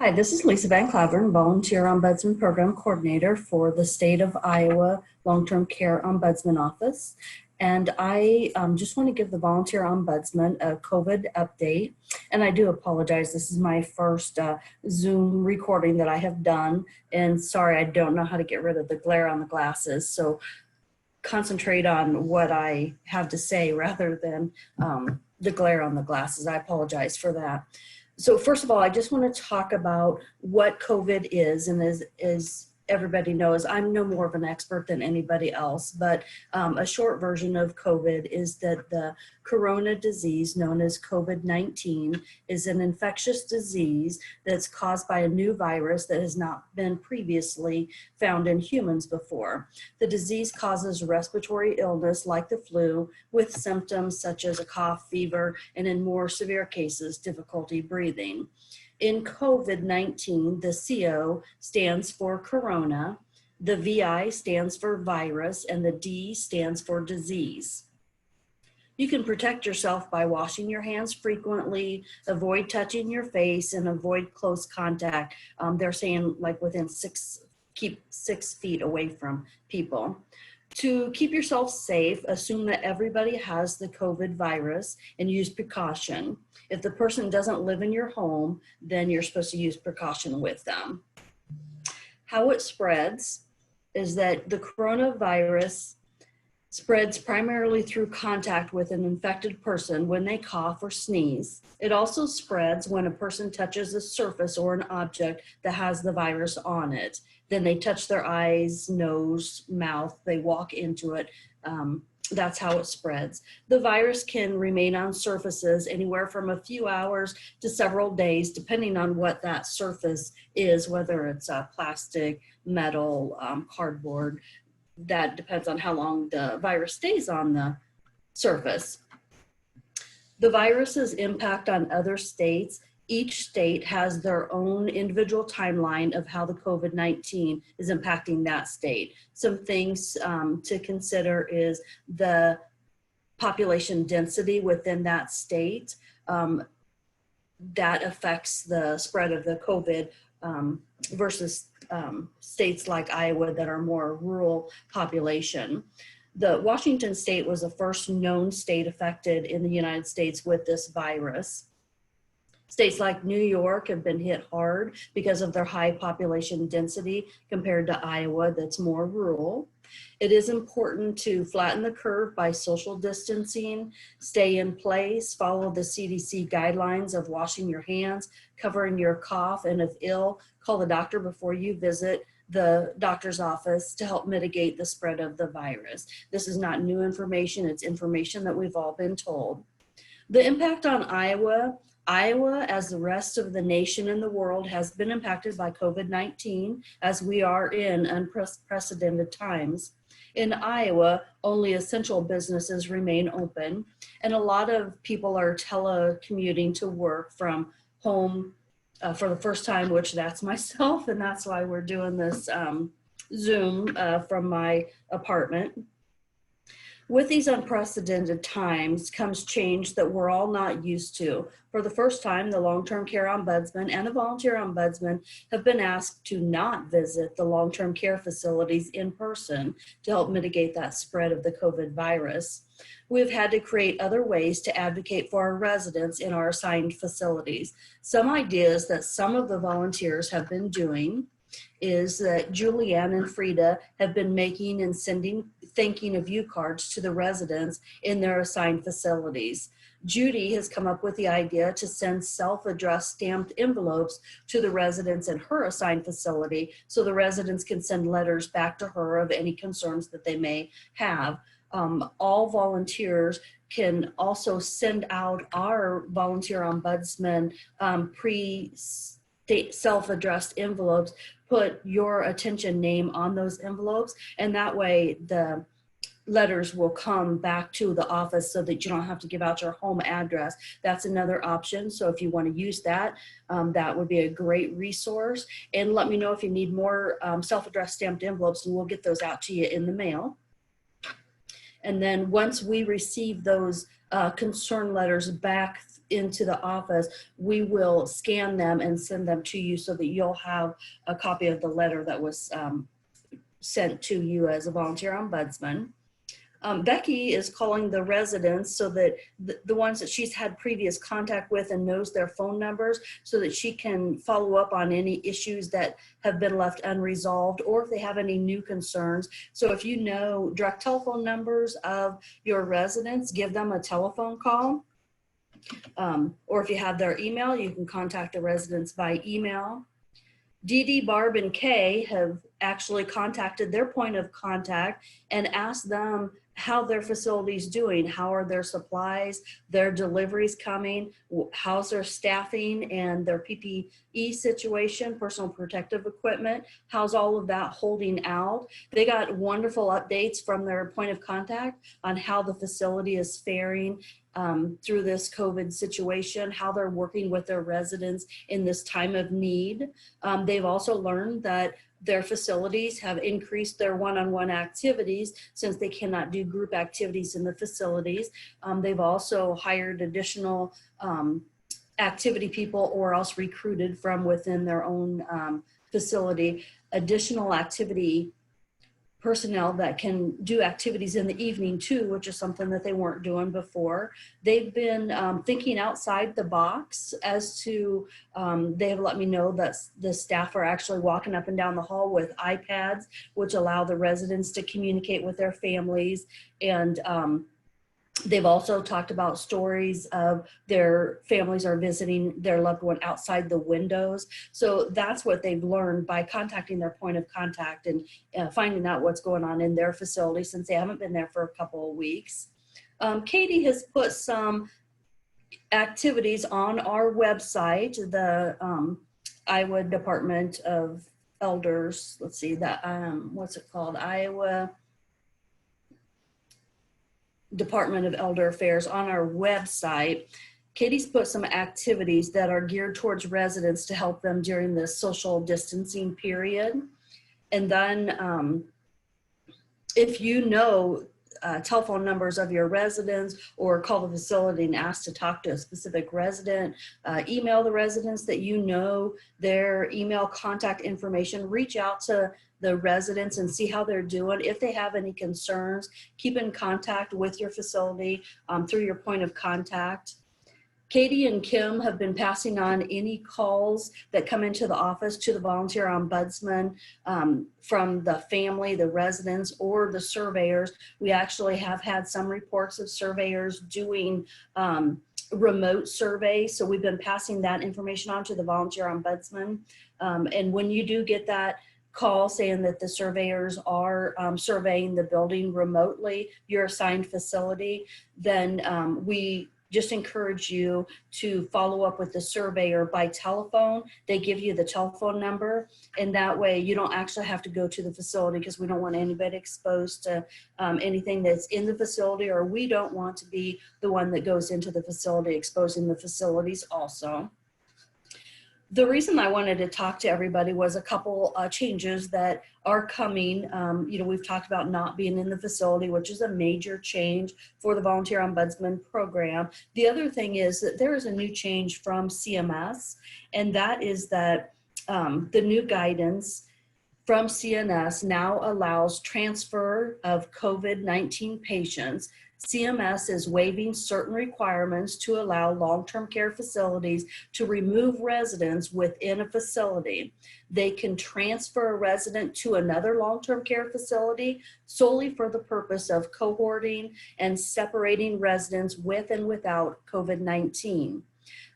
Hi, this is Lisa Van Claveren, Volunteer Ombudsman Program Coordinator for the State of Iowa Long-Term Care Ombudsman Office. And I just want to give the Volunteer Ombudsman a COVID update. And I do apologize, this is my first Zoom recording that I have done. And sorry, I don't know how to get rid of the glare on the glasses. So concentrate on what I have to say rather than the glare on the glasses. I apologize for that. So first of all, I just want to talk about what COVID is, and as everybody knows, I'm no more of an expert than anybody else, but a short version of COVID is that the corona disease known as COVID-19 is an infectious disease that's caused by a new virus that has not been previously found in humans before. The disease causes respiratory illness like the flu with symptoms such as a cough, fever, and in more severe cases, difficulty breathing. In COVID-19, the CO stands for corona, the VI stands for virus, and the D stands for disease. You can protect yourself by washing your hands frequently, avoid touching your face, and avoid close contact. They're saying like keep 6 feet away from people. To keep yourself safe, assume that everybody has the COVID virus and use precaution. If the person doesn't live in your home, then you're supposed to use precaution with them. How it spreads is that the coronavirus spreads primarily through contact with an infected person when they cough or sneeze. It also spreads when a person touches a surface or an object that has the virus on it. Then they touch their eyes, nose, mouth, they walk into it. That's how it spreads. The virus can remain on surfaces anywhere from a few hours to several days, depending on what that surface is, whether it's plastic, metal, cardboard. That depends on how long the virus stays on the surface. The virus's impact on other states, each state has their own individual timeline of how the COVID-19 is impacting that state. Some things to consider is the population density within that state. That affects the spread of the COVID versus states like Iowa that are more rural population. The Washington state was the first known state affected in the United States with this virus. States like New York have been hit hard because of their high population density compared to Iowa that's more rural. It is important to flatten the curve by social distancing, stay in place, follow the CDC guidelines of washing your hands, covering your cough, and if ill, call the doctor before you visit the doctor's office to help mitigate the spread of the virus. This is not new information, it's information that we've all been told. The impact on Iowa, as the rest of the nation and the world, has been impacted by COVID-19 as we are in unprecedented times. In Iowa, only essential businesses remain open, and a lot of people are telecommuting to work from home for the first time, which that's myself, and that's why we're doing this Zoom from my apartment. With these unprecedented times comes change that we're all not used to. For the first time, the Long-Term Care Ombudsman and the Volunteer Ombudsman have been asked to not visit the long-term care facilities in person to help mitigate that spread of the COVID virus. We've had to create other ways to advocate for our residents in our assigned facilities. Some ideas that some of the volunteers have been doing is that Julianne and Frida have been making and sending thanking of you cards to the residents in their assigned facilities. Judy has come up with the idea to send self-addressed stamped envelopes to the residents in her assigned facility so the residents can send letters back to her of any concerns that they may have. All volunteers can also send out our volunteer ombudsman self-addressed envelopes, put your attention name on those envelopes, and that way the letters will come back to the office so that you don't have to give out your home address. That's another option. So if you want to use that, that would be a great resource. And let me know if you need more self-addressed stamped envelopes, and we'll get those out to you in the mail. And then once we receive those concern letters back into the office, we will scan them and send them to you so that you'll have a copy of the letter that was sent to you as a volunteer ombudsman. Becky is calling the residents so that the ones that she's had previous contact with and knows their phone numbers so that she can follow up on any issues that have been left unresolved or if they have any new concerns. So if you know direct telephone numbers of your residents, give them a telephone call. Or if you have their email, you can contact the residents by email. Dee Dee, Barb, and Kay have actually contacted their point of contact and asked them how their facility's doing. How are their supplies, their deliveries coming? How's their staffing and their PPE situation, personal protective equipment? How's all of that holding out? They got wonderful updates from their point of contact on how the facility is faring through this COVID situation, how they're working with their residents in this time of need. They've also learned that their facilities have increased their one-on-one activities since they cannot do group activities in the facilities. They've also hired additional activity people or else recruited from within their own facility, additional activity personnel that can do activities in the evening too, which is something that they weren't doing before. They've been thinking outside the box as to, they have let me know that the staff are actually walking up and down the hall with iPads, which allow the residents to communicate with their families. And they've also talked about stories of their families are visiting their loved one outside the windows. So that's what they've learned by contacting their point of contact and finding out what's going on in their facility since they haven't been there for a couple of weeks. Katie has put some activities on our website, the Iowa Department of Elders, let's see that, what's it called? Iowa Department of Elder Affairs on our website. Katie's put some activities that are geared towards residents to help them during this social distancing period. And then if you know telephone numbers of your residents or call the facility and ask to talk to a specific resident, email the residents that you know their email contact information, reach out to the residents and see how they're doing. If they have any concerns, keep in contact with your facility through your point of contact. Katie and Kim have been passing on any calls that come into the office to the volunteer ombudsman from the family, the residents, or the surveyors. We actually have had some reports of surveyors doing remote surveys. So we've been passing that information on to the volunteer ombudsman. And when you do get that call saying that the surveyors are surveying the building remotely, your assigned facility, then we just encourage you to follow up with the surveyor by telephone. They give you the telephone number, and that way you don't actually have to go to the facility because we don't want anybody exposed to anything that's in the facility, or we don't want to be the one that goes into the facility exposing the facilities also. The reason I wanted to talk to everybody was a couple changes that are coming. You know, we've talked about not being in the facility, which is a major change for the Volunteer Ombudsman program. The other thing is that there is a new change from CMS, and that is that the new guidance from CNS now allows transfer of COVID-19 patients. CMS is waiving certain requirements to allow long-term care facilities to remove residents within a facility. They can transfer a resident to another long-term care facility solely for the purpose of cohorting and separating residents with and without COVID-19.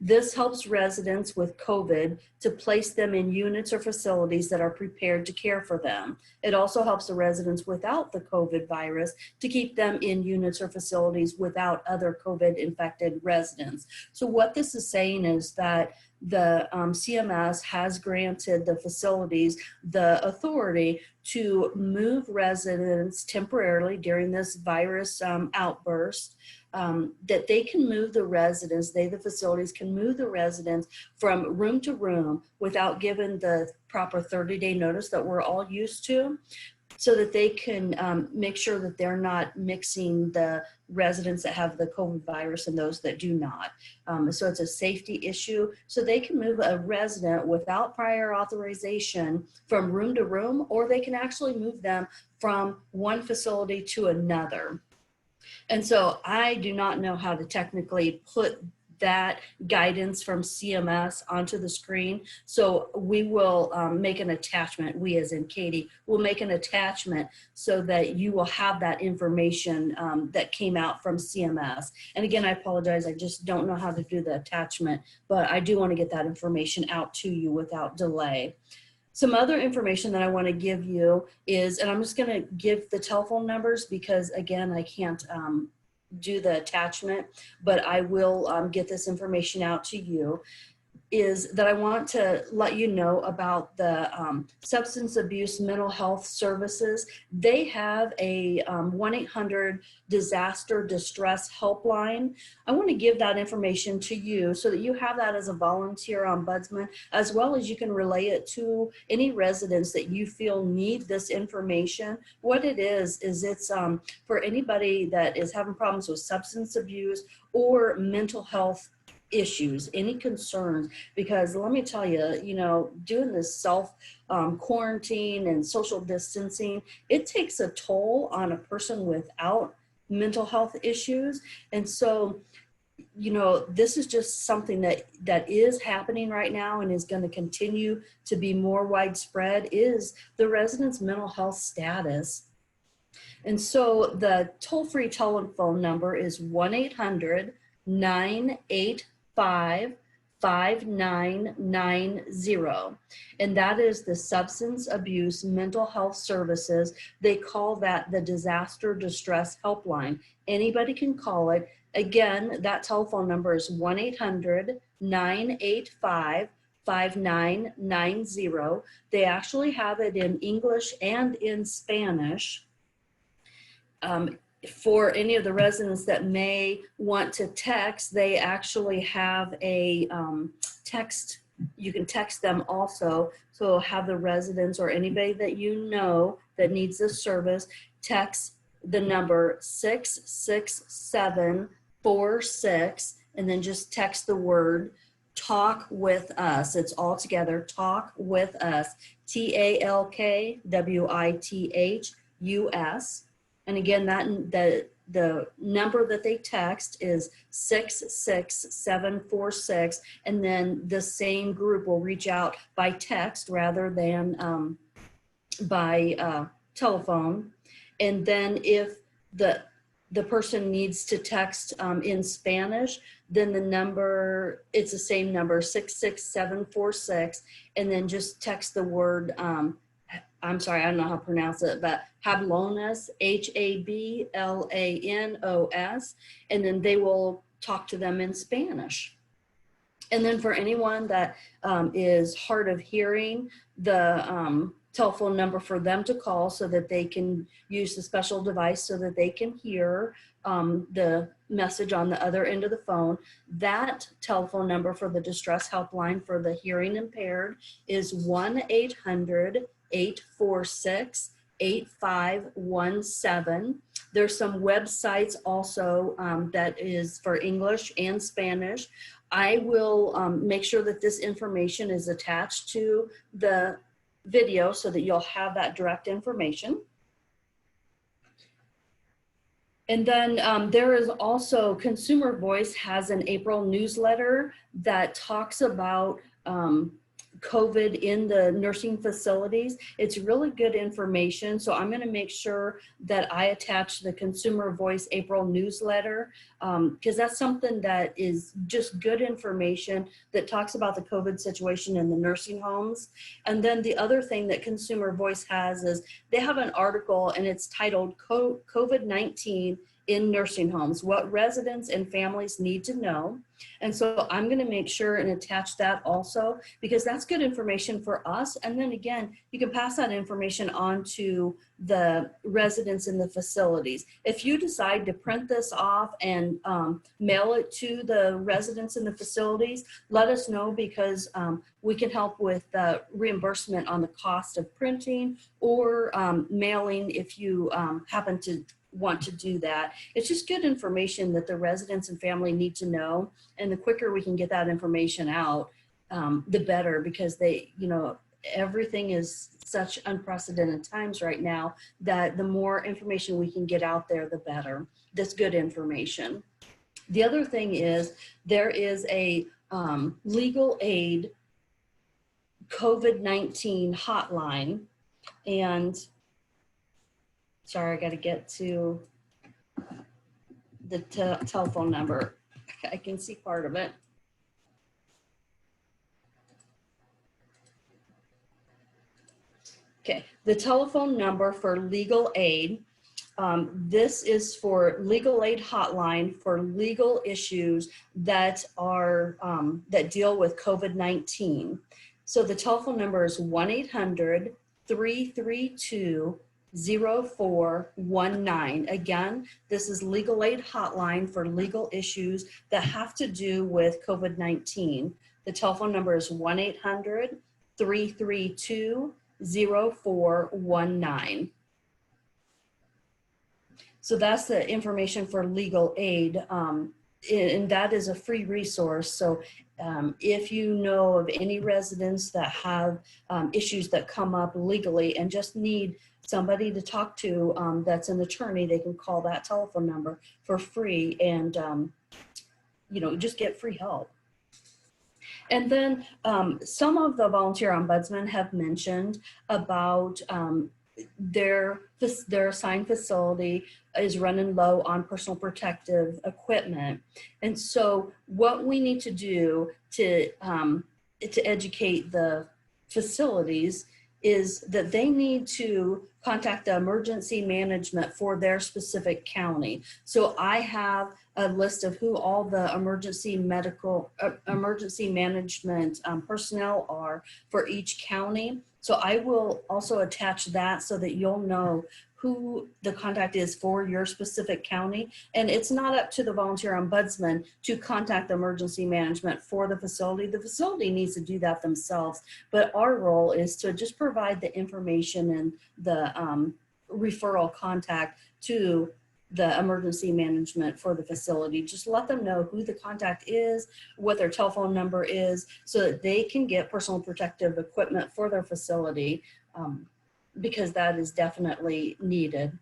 This helps residents with COVID to place them in units or facilities that are prepared to care for them. It also helps the residents without the COVID virus to keep them in units or facilities without other COVID infected residents. So what this is saying is that the CMS has granted the facilities the authority to move residents temporarily during this virus outburst, that they can move the residents, the facilities can move the residents from room to room without giving the proper 30-day notice that we're all used to. so that they can make sure that they're not mixing the residents that have the COVID virus and those that do not. So it's a safety issue. So they can move a resident without prior authorization from room to room, or they can actually move them from one facility to another. And so I do not know how to technically put that guidance from CMS onto the screen. So we will make an attachment, we as in Katie, will make an attachment so that you will have that information that came out from CMS. And again, I apologize, I just don't know how to do the attachment, but I do want to get that information out to you without delay. Some other information that I want to give you is, and I'm just going to give the telephone numbers because again, I can't do the attachment, but I will get this information out to you, is that I want to let you know about the substance abuse mental health services. They have a 1-800 disaster distress helpline. I want to give that information to you so that you have that as a volunteer ombudsman, as well as you can relay it to any residents that you feel need this information. What it is it's for anybody that is having problems with substance abuse or mental health issues, any concerns, because let me tell you, you know, doing this self quarantine and social distancing, it takes a toll on a person without mental health issues. And so, you know, this is just something that is happening right now and is going to continue to be more widespread, is the residents' mental health status. And so the toll-free telephone number is 1-800-985-5990. And that is the Substance Abuse Mental Health Services. They call that the Disaster Distress Helpline. Anybody can call it. Again, that telephone number is 1-800-985-5990. They actually have it in English and in Spanish. For any of the residents that may want to text, they actually have a text. You can text them also. So have the residents or anybody that you know that needs this service text the number 66746 and then just text the word "talk with us." It's all together, "talk with us," TALKWITHUS. And again, the number that they text is 66746, and then the same group will reach out by text rather than by telephone. And then if the person needs to text in Spanish, then the number, it's the same number, 66746, and then just text the word I'm sorry, I don't know how to pronounce it, but hablanos, HABLANOS, and then they will talk to them in Spanish. And then for anyone that is hard of hearing, the telephone number for them to call so that they can use the special device so that they can hear the message on the other end of the phone. That telephone number for the distress helpline for the hearing impaired is 1-800-846-8517. There's some websites also that is for English and Spanish. I will make sure that this information is attached to the video so that you'll have that direct information. And then there is also, Consumer Voice has an April newsletter that talks about COVID in the nursing facilities. It's really good information. So I'm going to make sure that I attach the Consumer Voice April newsletter because that's something that is just good information that talks about the COVID situation in the nursing homes. And then the other thing that Consumer Voice has is they have an article and it's titled COVID-19 in nursing homes, what residents and families need to know. And so I'm going to make sure and attach that also, because that's good information for us. And then again, you can pass that information on to the residents in the facilities. If you decide to print this off and mail it to the residents in the facilities, let us know, because we can help with reimbursement on the cost of printing or mailing if you happen to want to do that. It's just good information that the residents and family need to know. And the quicker we can get that information out, the better, because everything is such unprecedented times right now that the more information we can get out there, the better. That's good information. The other thing is there is a legal aid COVID-19 hotline, and sorry, I got to get to the telephone number. I can see part of it. Okay, the telephone number for legal aid. This is for legal aid hotline for legal issues that are that deal with COVID-19. So the telephone number is 1-800-332-0419. Again, this is legal aid hotline for legal issues that have to do with COVID-19. The telephone number is 1-800-332-0419. So that's the information for legal aid, and that is a free resource. So if you know of any residents that have issues that come up legally and just need somebody to talk to that's an attorney, they can call that telephone number for free and just get free help. And then some of the volunteer ombudsmen have mentioned about their assigned facility is running low on personal protective equipment. And so what we need to do to educate the facilities is that they need to contact the emergency management for their specific county. So I have a list of who all the emergency management personnel are for each county. So I will also attach that so that you'll know who the contact is for your specific county. And it's not up to the volunteer ombudsman to contact the emergency management for the facility. The facility needs to do that themselves. But our role is to just provide the information and the referral contact to the emergency management for the facility. Just let them know who the contact is, what their telephone number is, so that they can get personal protective equipment for their facility, because that is definitely needed.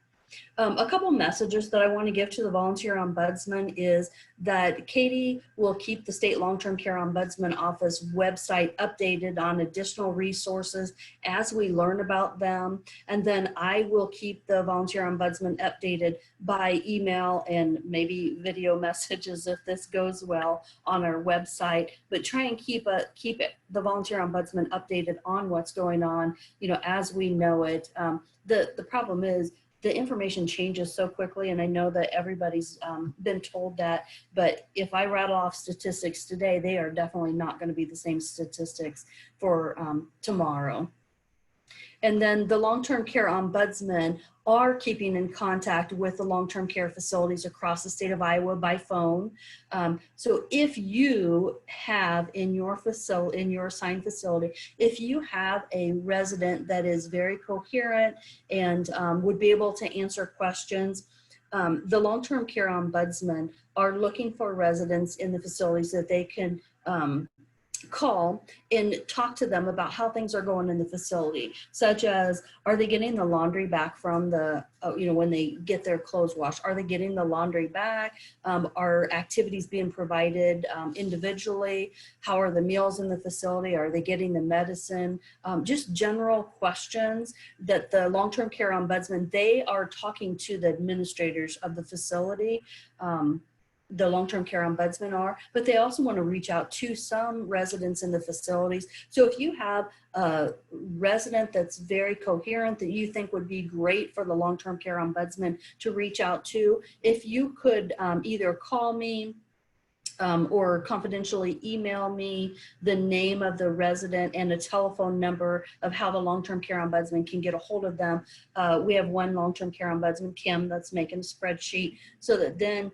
A couple messages that I want to give to the volunteer ombudsman is that Katie will keep the State Long-Term Care Ombudsman Office website updated on additional resources as we learn about them. And then I will keep the volunteer ombudsman updated by email and maybe video messages if this goes well on our website, but try and keep the volunteer ombudsman updated on what's going on, as we know it. The problem is, the information changes so quickly, and I know that everybody's been told that, but if I rattle off statistics today, they are definitely not going to be the same statistics for tomorrow. And then the long-term care ombudsman are keeping in contact with the long-term care facilities across the state of Iowa by phone. So if you have in your assigned facility, if you have a resident that is very coherent and would be able to answer questions, the long-term care ombudsman are looking for residents in the facilities that they can call and talk to them about how things are going in the facility, such as, are they getting the laundry back from the, when they get their clothes washed, are they getting the laundry back? Are activities being provided individually? How are the meals in the facility? Are they getting the medicine? Just general questions that the long-term care ombudsman, they are talking to the administrators of the facility. The long-term care ombudsman are, but they also want to reach out to some residents in the facilities. So if you have a resident that's very coherent that you think would be great for the long-term care ombudsman to reach out to, if you could either call me or confidentially email me the name of the resident and a telephone number of how the long-term care ombudsman can get a hold of them. We have one long-term care ombudsman, Kim, that's making a spreadsheet so that then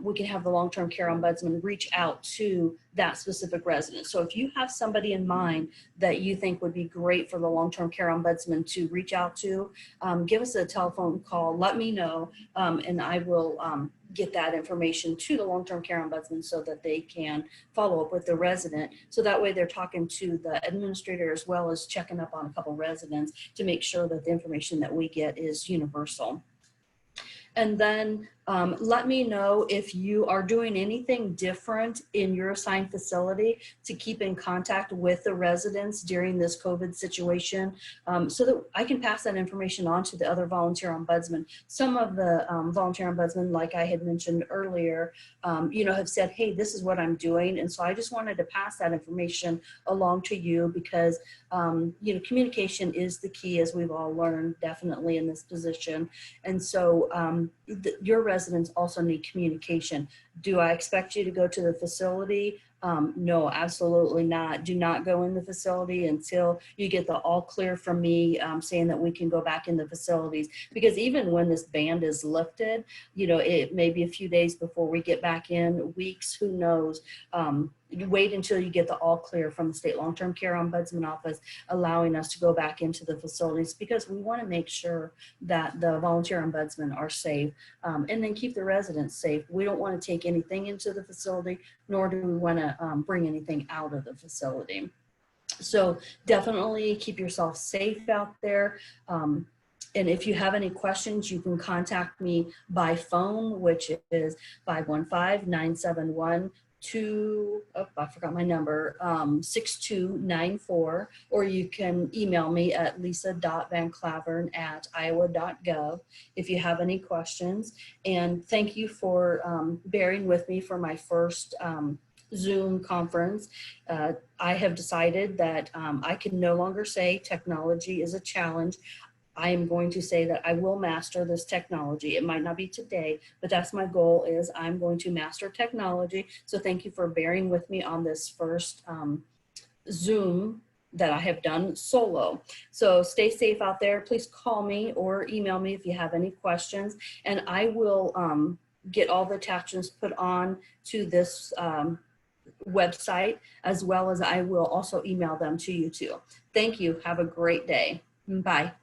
we can have the long-term care ombudsman reach out to that specific resident. So if you have somebody in mind that you think would be great for the long-term care ombudsman to reach out to, give us a telephone call, let me know, and I will get that information to the long-term care ombudsman so that they can follow up with the resident. So that way they're talking to the administrator as well as checking up on a couple residents to make sure that the information that we get is universal. And then let me know if you are doing anything different in your assigned facility to keep in contact with the residents during this COVID situation, so that I can pass that information on to the other volunteer ombudsmen. Some of the volunteer ombudsmen, like I had mentioned earlier, have said, hey, this is what I'm doing. And so I just wanted to pass that information along to you because, communication is the key, as we've all learned, definitely in this position. And so your residents also need communication. Do I expect you to go to the facility? No, absolutely not. Do not go in the facility until you get the all clear from me saying that we can go back in the facilities. Because even when this ban is lifted, it may be a few days before we get back in, weeks, who knows. You wait until you get the all clear from the state long-term care ombudsman office, allowing us to go back into the facilities because we want to make sure that the volunteer ombudsmen are safe and then keep the residents safe. We don't want to take anything into the facility, nor do we want to bring anything out of the facility. So definitely keep yourself safe out there. And if you have any questions, you can contact me by phone, which is 515-971 I forgot my number, 6294, or you can email me at lisa.vanclavern@iowa.gov if you have any questions. And thank you for bearing with me for my first Zoom conference. I have decided that I can no longer say technology is a challenge. I am going to say that I will master this technology. It might not be today, but that's my goal, is I'm going to master technology. So thank you for bearing with me on this first Zoom that I have done solo. So stay safe out there. Please call me or email me if you have any questions, and I will get all the attachments put on to this website, as well as I will also email them to you too. Thank you. Have a great day. Bye.